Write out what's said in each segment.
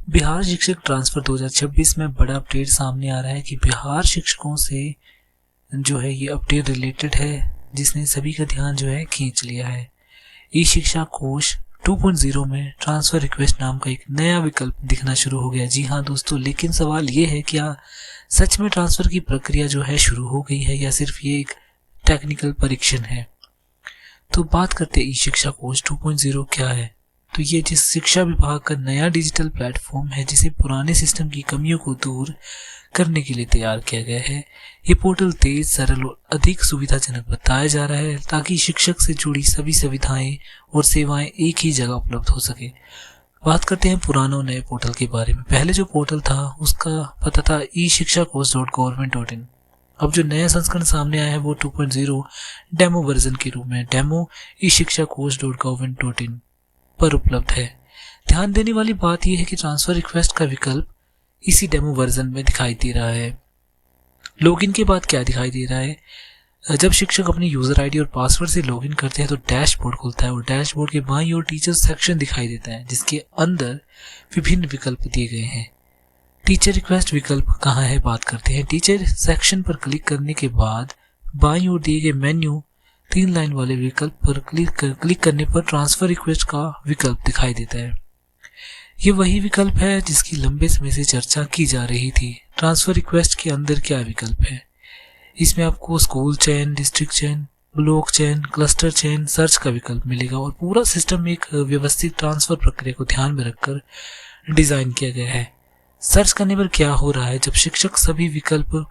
बिहार शिक्षक ट्रांसफर 2026 में बड़ा अपडेट सामने आ रहा है कि बिहार शिक्षकों से जो है ये अपडेट रिलेटेड है, जिसने सभी का ध्यान जो है खींच लिया है। ई शिक्षा कोश 2.0 में ट्रांसफर रिक्वेस्ट नाम का एक नया विकल्प दिखना शुरू हो गया। जी हाँ दोस्तों, लेकिन सवाल ये है क्या सच में ट्रांसफर की प्रक्रिया जो है शुरू हो गई है या सिर्फ ये एक टेक्निकल परीक्षण है। तो बात करते हैं ई शिक्षा कोश 2.0 क्या है। तो ये जिस शिक्षा विभाग का नया डिजिटल प्लेटफॉर्म है जिसे पुराने सिस्टम की कमियों को दूर करने के लिए तैयार किया गया है। ये पोर्टल तेज, सरल और अधिक सुविधाजनक बताया जा रहा है ताकि शिक्षक से जुड़ी सभी सुविधाएं और सेवाएं एक ही जगह उपलब्ध हो सके। बात करते हैं पुराने और नए पोर्टल के बारे में। पहले जो पोर्टल था उसका पता था e-शिक्षाकोश.government.in। अब जो नया संस्करण सामने आया है वो 2.0 डेमो वर्जन के रूप में डेमो e-शिक्षाकोश.government.in पर उपलब्ध है। ध्यान देने वाली बात यह है कि ट्रांसफर रिक्वेस्ट का विकल्प इसी डेमो वर्जन में दिखाई दे रहा है। लॉगिन के बाद क्या दिखाई दे रहा है, जब शिक्षक अपनी यूजर आईडी और पासवर्ड से लॉगिन करते हैं तो डैशबोर्ड खुलता है और डैशबोर्ड के बाईं ओर टीचर सेक्शन दिखाई देता है जिसके अंदर विभिन्न विकल्प दिए गए हैं। टीचर रिक्वेस्ट विकल्प कहाँ है, बात करते हैं। टीचर सेक्शन पर क्लिक करने के बाद बाईं ओर दिए गए मेन्यू 3 लाइन वाले विकल्प पर क्लिक करने पर ट्रांसफर रिक्वेस्ट का विकल्प दिखाई देता है। ये वही विकल्प है जिसकी लंबे समय से चर्चा की जा रही थी। ट्रांसफर रिक्वेस्ट के अंदर क्या विकल्प है, इसमें आपको स्कूल चयन, डिस्ट्रिक्ट चयन, ब्लॉक चयन, क्लस्टर चयन, सर्च का विकल्प मिलेगा और पूरा सिस्टम एक व्यवस्थित ट्रांसफर प्रक्रिया को ध्यान में रखकर डिजाइन किया गया है। सर्च करने पर क्या हो रहा है, जब शिक्षक सभी विकल्प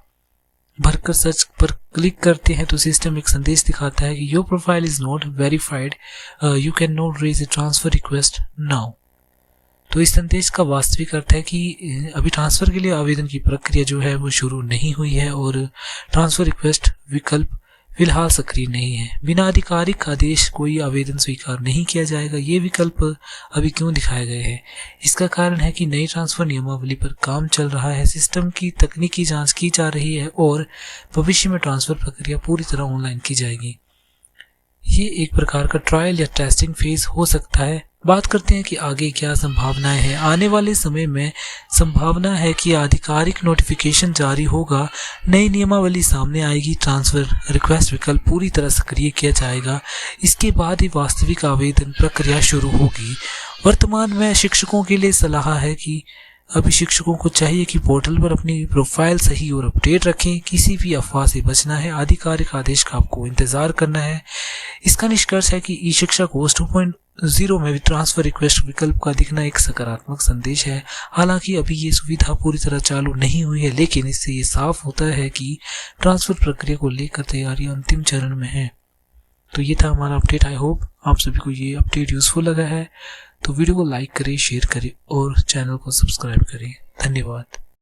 भरकर सर्च पर क्लिक करते हैं तो सिस्टम एक संदेश दिखाता है कि your profile is not verified, you can not raise a transfer request now. तो इस संदेश का वास्तविक अर्थ है कि अभी ट्रांसफर के लिए आवेदन की प्रक्रिया जो है वो शुरू नहीं हुई है और ट्रांसफर रिक्वेस्ट विकल्प फिलहाल सक्रिय नहीं है। बिना आधिकारिक आदेश कोई आवेदन स्वीकार नहीं किया जाएगा। ये विकल्प अभी क्यों दिखाए गए हैं, इसका कारण है कि नई ट्रांसफर नियमावली पर काम चल रहा है, सिस्टम की तकनीकी जांच की जा रही है और भविष्य में ट्रांसफर प्रक्रिया पूरी तरह ऑनलाइन की जाएगी। ये एक प्रकार का ट्रायल या टेस्टिंग फेज हो सकता है। बात करते हैं कि आगे क्या संभावनाएं हैं। आने वाले समय में संभावना है कि आधिकारिक नोटिफिकेशन जारी होगा, नई नियमावली सामने आएगी, ट्रांसफर रिक्वेस्ट विकल्प पूरी तरह सक्रिय किया जाएगा। इसके बाद ही वास्तविक आवेदन प्रक्रिया शुरू होगी। वर्तमान में शिक्षकों के लिए सलाह है कि अभी शिक्षकों को चाहिए कि पोर्टल पर अपनी प्रोफाइल सही और अपडेट रखें। किसी भी अफवाह से बचना है, आधिकारिक आदेश का आपको इंतजार करना है। इसका निष्कर्ष है कि ई शिक्षा कोश 2.0 में ट्रांसफर रिक्वेस्ट विकल्प का दिखना एक सकारात्मक संदेश है। हालांकि अभी ये सुविधा पूरी तरह चालू नहीं हुई है, लेकिन इससे ये साफ होता है कि ट्रांसफर प्रक्रिया को लेकर तैयारी अंतिम चरण में है। तो ये था हमारा अपडेट। आई होप आप सभी को ये अपडेट यूजफुल लगा है। तो वीडियो को लाइक करें, शेयर करें और चैनल को सब्सक्राइब करें। धन्यवाद।